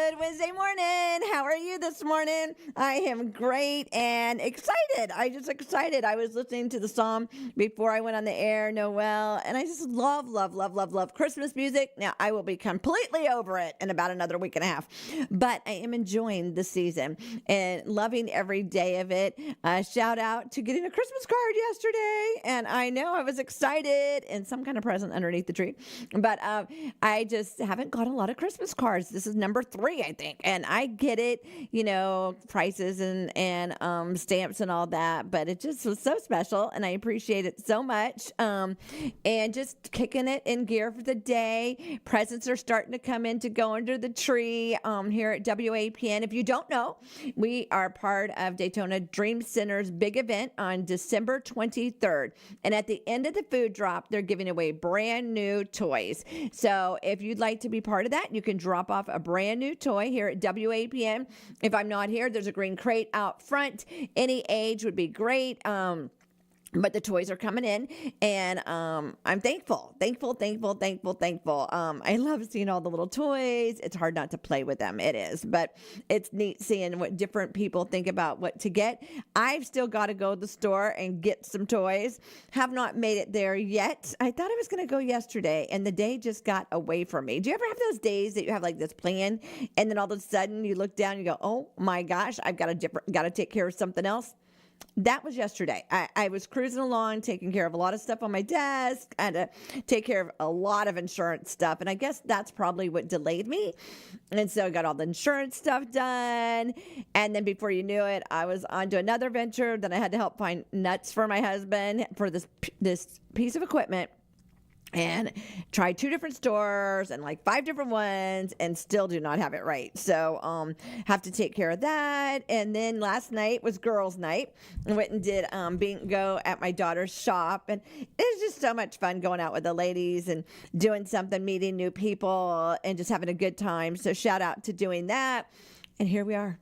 Good Wednesday morning. How are you this morning? I am great and excited. I was listening to the psalm before I went on the air, Noel, and I just love Christmas music. Now, I will be completely over it in about another week and a half, but I am enjoying the season and loving every day of it. Shout out to getting a Christmas card yesterday, and I know I was excited and some kind of present underneath the tree, but I just haven't got a lot of Christmas cards. This is number 3, I think. And I get it, prices and stamps and all that, but it just was so special and I appreciate it so much. And just kicking it in gear for the day. Presents are starting to come in to go under the tree here at WAPN. If you don't know, we are part of Daytona Dream Center's big event on December 23rd. And at the end of the food drop, they're giving away brand new toys. So if you'd like to be part of that, you can drop off a brand new toy here at WAPN. If I'm not here, there's a green crate out front. Any age would be great. But the toys are coming in, and I'm thankful. I love seeing all the little toys. It's hard not to play with them. It is, but it's neat seeing what different people think about what to get. I've still got to go to the store and get some toys. Have not made it there yet. I thought I was going to go yesterday, and the day just got away from me. Do you ever have those days that you have like this plan, and then all of a sudden you look down and you go, oh my gosh, I've got to take care of something else? That was yesterday. I was cruising along, taking care of a lot of stuff on my desk. I had to take care of a lot of insurance stuff. And I guess that's probably what delayed me. And so I got all the insurance stuff done. And then before you knew it, I was on to another venture. Then I had to help find nuts for my husband for this piece of equipment. And tried 2 different stores and like 5 different ones and still do not have it right. So have to take care of that. And then last night was girls' night. I went and did bingo at my daughter's shop. And it was just so much fun going out with the ladies and doing something, meeting new people and just having a good time. So shout out to doing that. And here we are,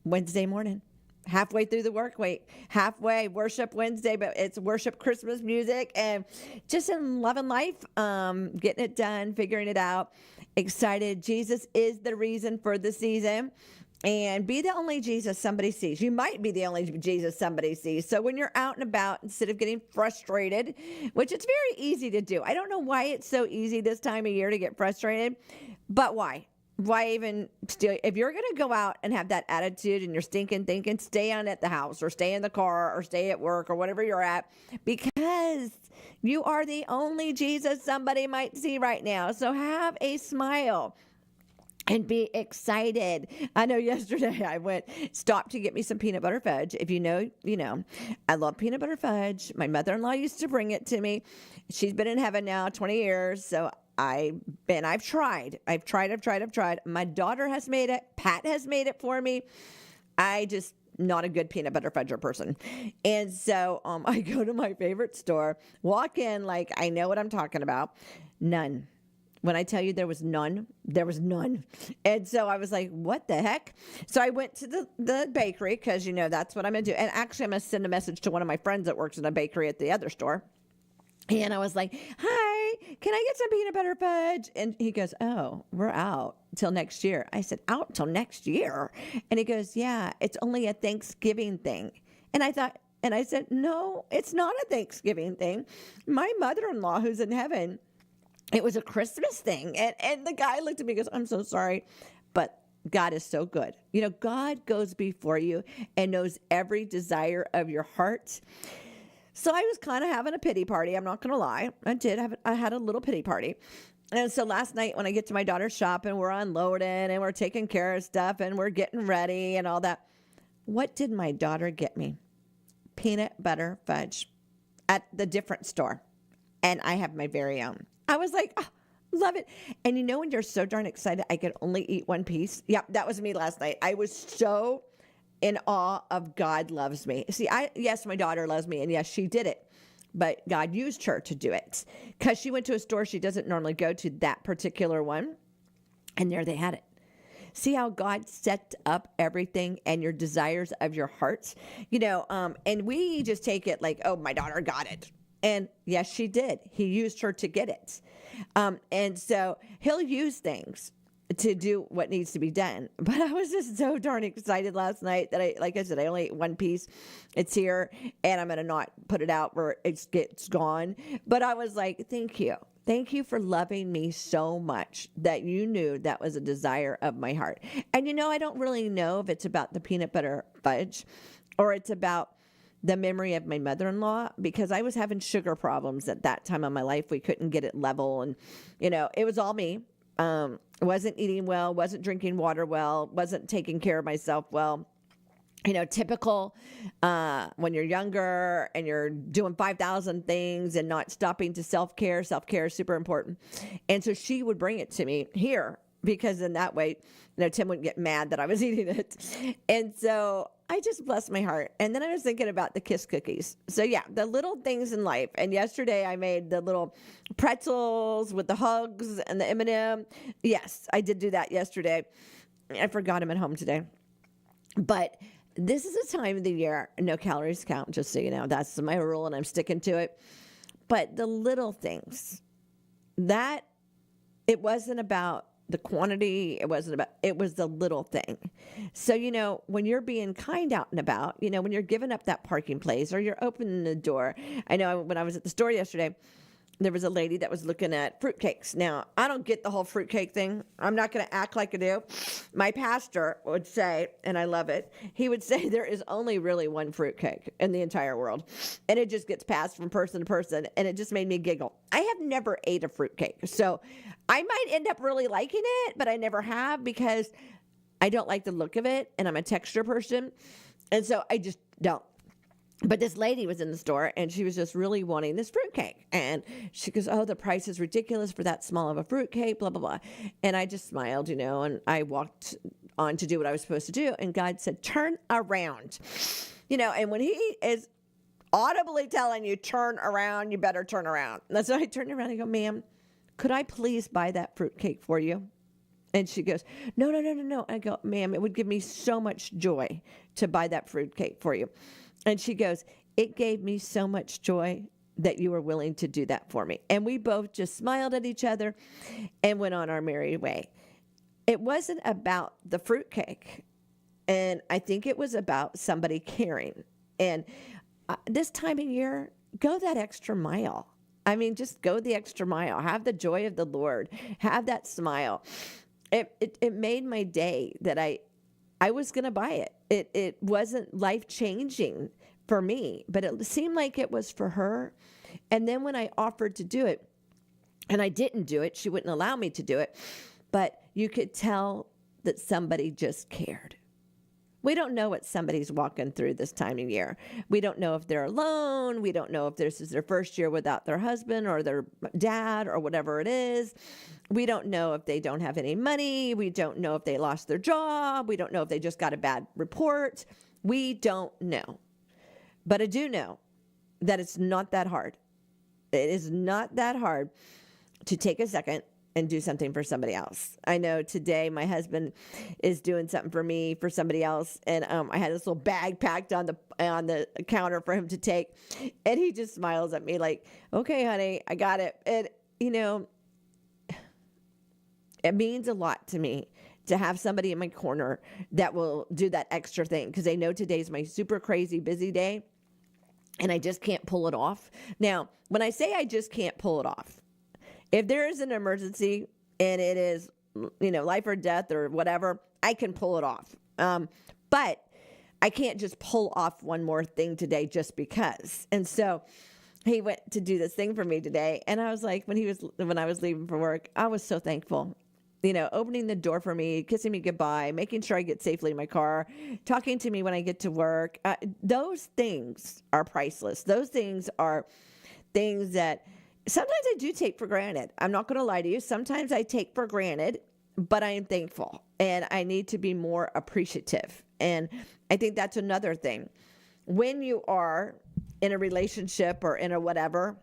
Wednesday morning. Halfway through the work week, halfway worship Wednesday, but it's worship Christmas music and just in loving life, getting it done, figuring it out, excited. Jesus is the reason for the season. And be the only Jesus somebody sees. You might be the only Jesus somebody sees. So when you're out and about, instead of getting frustrated, which it's very easy to do. I don't know why it's so easy this time of year to get frustrated, but why? Why even still, if you're going to go out and have that attitude and you're stinking thinking, stay on at the house or stay in the car or stay at work or whatever you're at, because you are the only Jesus somebody might see right now. So have a smile and be excited. I know yesterday I stopped to get me some peanut butter fudge. If you know, you know. I love peanut butter fudge. My mother-in-law used to bring it to me. She's been in heaven now 20 years, so I've tried. My daughter has made it. Pat has made it for me. I just not a good peanut butter fudger person. And so I go to my favorite store, walk in like I know what I'm talking about. None. When I tell you there was none. And so I was like, what the heck? So I went to the bakery because, that's what I'm going to do. And actually, I'm going to send a message to one of my friends that works in a bakery at the other store. And I was like, hi, can I get some peanut butter fudge? And he goes, oh, we're out till next year. I said, out till next year? And he goes, yeah, it's only a Thanksgiving thing. And I said, no, it's not a Thanksgiving thing. My mother-in-law who's in heaven, it was a Christmas thing. And the guy looked at me and goes, I'm so sorry, but God is so good. God goes before you and knows every desire of your heart. So I was kind of having a pity party. I'm not going to lie. I had a little pity party. And so last night when I get to my daughter's shop and we're unloading and we're taking care of stuff and we're getting ready and all that, what did my daughter get me? Peanut butter fudge at the different store. And I have my very own. I was like, oh, love it. And when you're so darn excited, I could only eat one piece. Yep, that was me last night. I was so in awe of God loves me. See, yes, my daughter loves me, and yes, she did it. But God used her to do it because she went to a store she doesn't normally go to, that particular one, and there they had it. See how God set up everything and your desires of your heart? And we just take it like, oh, my daughter got it. And yes, she did. He used her to get it. And so he'll use things to do what needs to be done. But I was just so darn excited last night that like I said, I only ate one piece. It's here, and I'm going to not put it out where it's gone. But I was like, thank you. Thank you for loving me so much that you knew that was a desire of my heart. And I don't really know if it's about the peanut butter fudge or it's about the memory of my mother-in-law, because I was having sugar problems at that time of my life. We couldn't get it level, and it was all me. Wasn't eating well, wasn't drinking water well, wasn't taking care of myself well. Typical when you're younger and you're doing 5,000 things and not stopping to self-care. Self-care is super important. And so she would bring it to me here, because in that way, Tim wouldn't get mad that I was eating it. And so I just blessed my heart. And then I was thinking about the Kiss cookies. So yeah, the little things in life. And yesterday I made the little pretzels with the hugs and the M&M. Yes, I did do that yesterday. I forgot them at home today. But this is a time of the year, no calories count, just so you know. That's my rule, and I'm sticking to it. But the little things, that it wasn't about the quantity, it was the little thing. So, when you're being kind out and about, when you're giving up that parking place or you're opening the door. I know when I was at the store yesterday, there was a lady that was looking at fruitcakes. Now, I don't get the whole fruitcake thing. I'm not going to act like I do. My pastor would say, and I love it, he would say there is only really one fruitcake in the entire world. And it just gets passed from person to person. And it just made me giggle. I have never ate a fruitcake. So I might end up really liking it, but I never have, because I don't like the look of it. And I'm a texture person. And so I just don't. But this lady was in the store, and she was just really wanting this fruitcake. And she goes, oh, the price is ridiculous for that small of a fruitcake, blah, blah, blah. And I just smiled, and I walked on to do what I was supposed to do. And God said, turn around. And when he is audibly telling you, turn around, you better turn around. And so I turned around and go, ma'am, could I please buy that fruitcake for you? And she goes, no. I go, ma'am, it would give me so much joy to buy that fruitcake for you. And she goes, it gave me so much joy that you were willing to do that for me. And we both just smiled at each other and went on our merry way. It wasn't about the fruitcake. And I think it was about somebody caring. And this time of year, go that extra mile. I mean, just go the extra mile. Have the joy of the Lord. Have that smile. It made my day that I was going to buy it. It wasn't life-changing for me, but it seemed like it was for her. And then when I offered to do it, and I didn't do it, she wouldn't allow me to do it, but you could tell that somebody just cared. We don't know what somebody's walking through this time of year. We don't know if they're alone. We don't know if this is their first year without their husband or their dad or whatever it is. We don't know if they don't have any money. We don't know if they lost their job. We don't know if they just got a bad report. We don't know. But I do know that it's not that hard. It is not that hard to take a second and do something for somebody else. I know today my husband is doing something for me, for somebody else, and I had this little bag packed on the counter for him to take, and he just smiles at me like, okay, honey, I got it. And, it means a lot to me to have somebody in my corner that will do that extra thing, because they know today's my super crazy busy day, and I just can't pull it off. Now, when I say I just can't pull it off, if there is an emergency and it is, life or death or whatever, I can pull it off. But I can't just pull off one more thing today just because. And so he went to do this thing for me today. And I was like, when I was leaving for work, I was so thankful. Opening the door for me, kissing me goodbye, making sure I get safely in my car, talking to me when I get to work. Those things are priceless. Those things are things that sometimes I do take for granted. I'm not going to lie to you. Sometimes I take for granted, but I am thankful, and I need to be more appreciative. And I think that's another thing. When you are in a relationship or in a whatever,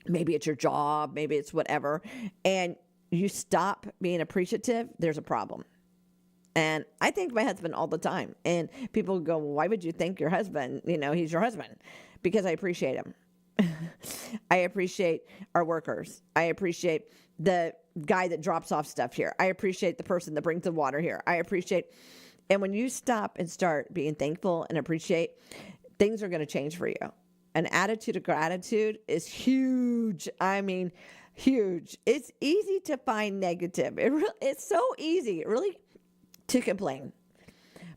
maybe it's your job, maybe it's whatever, and you stop being appreciative, there's a problem. And I thank my husband all the time. And people go, well, why would you thank your husband? He's your husband. Because I appreciate him. I appreciate our workers. I appreciate the guy that drops off stuff here. I appreciate the person that brings the water here. I appreciate, and when you stop and start being thankful and appreciate, things are going to change for you. An attitude of gratitude is huge. I mean, huge. It's easy to find negative. It's so easy, really, to complain.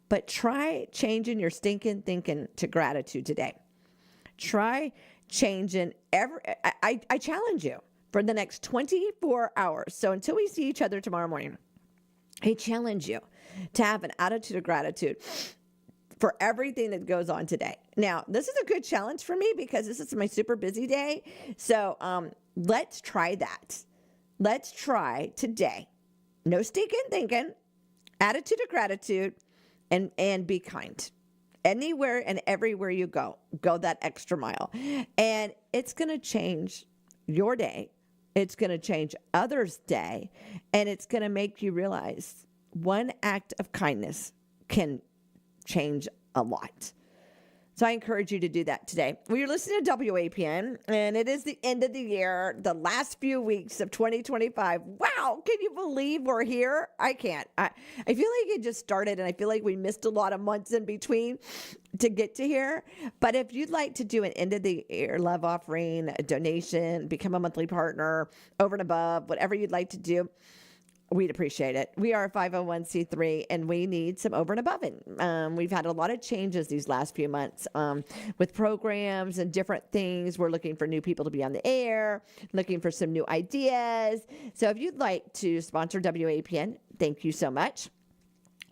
But try changing your stinking thinking to gratitude today. Try changing I challenge you for the next 24 hours. So until we see each other tomorrow morning, I challenge you to have an attitude of gratitude for everything that goes on today. Now, this is a good challenge for me because this is my super busy day. So let's try that. Let's try today. No stinking thinking, attitude of gratitude, and be kind. Anywhere and everywhere you go that extra mile. And it's going to change your day. It's going to change others' day. And it's going to make you realize one act of kindness can change a lot. So I encourage you to do that today. Well, you're listening to WAPN, and it is the end of the year, the last few weeks of 2025. Wow, can you believe we're here? I can't. I feel like it just started, and I feel like we missed a lot of months in between to get to here. But if you'd like to do an end of the year love offering, a donation, become a monthly partner, over and above, whatever you'd like to do, we'd appreciate it. We are a 501c3 and we need some over and above it. We've had a lot of changes these last few months with programs and different things. We're looking for new people to be on the air, looking for some new ideas. So if you'd like to sponsor WAPN, thank you so much.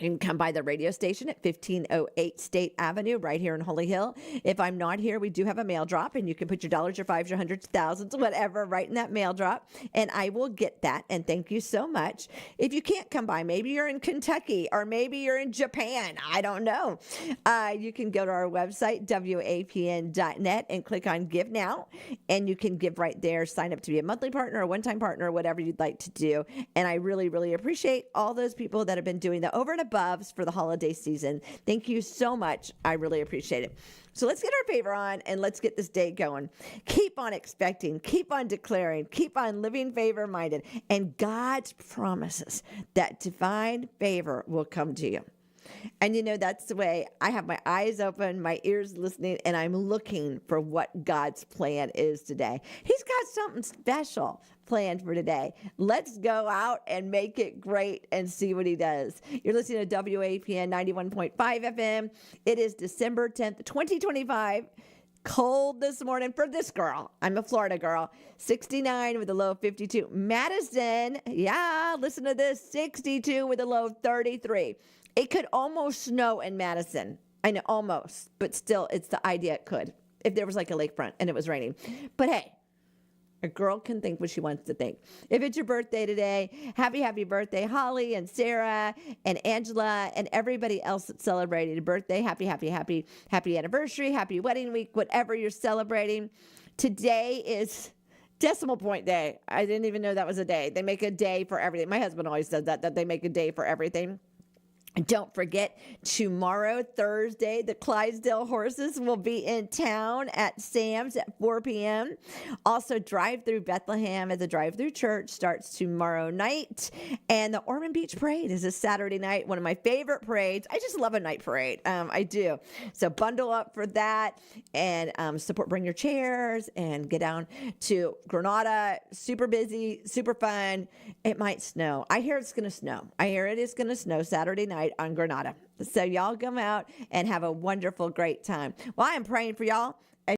You can come by the radio station at 1508 State Avenue right here in Holy Hill. If I'm not here, we do have a mail drop, and you can put your dollars, your fives, your hundreds, thousands, whatever, right in that mail drop, and I will get that, and thank you so much. If you can't come by, maybe you're in Kentucky, or maybe you're in Japan, I don't know. You can go to our website, WAPN.net, and click on Give Now, and you can give right there, sign up to be a monthly partner, a one-time partner, whatever you'd like to do, and I really, really appreciate all those people that have been doing the over and aboves for the holiday season. Thank you so much. I really appreciate it. So let's get our favor on and let's get this day going. Keep on expecting, keep on declaring, keep on living favor minded. And God's promises that divine favor will come to you. And you know, that's the way I have my eyes open, my ears listening, and I'm looking for what God's plan is today. He's got something special planned for today. Let's go out and make it great and see what he does. You're listening to WAPN 91.5 FM. It is December 10th, 2025. Cold this morning for this girl. I'm a Florida girl. 69 with a low of 52. Madison, yeah, listen to this. 62 with a low of 33. It could almost snow in Madison. I know, almost. But still, it's the idea it could. If there was like a lakefront and it was raining. But hey, a girl can think what she wants to think. If it's your birthday today, happy birthday, Holly and Sarah and Angela and everybody else that's celebrating a birthday. Happy anniversary, happy wedding week, whatever you're celebrating. Today is decimal point day. I didn't even know that was a day. They make a day for everything. My husband always says that they make a day for everything. Don't forget, tomorrow, Thursday, the Clydesdale horses will be in town at Sam's at 4 p.m. Also, Drive-Through Bethlehem as a drive-through church starts tomorrow night. And the Ormond Beach Parade is a Saturday night, one of my favorite parades. I just love a night parade. I do. So bundle up for that and support, bring your chairs and get down to Granada. Super busy, super fun. It might snow. I hear it's going to snow. I hear it is going to snow Saturday night on Granada. So y'all come out and have a wonderful, great time. Well, I am praying for y'all.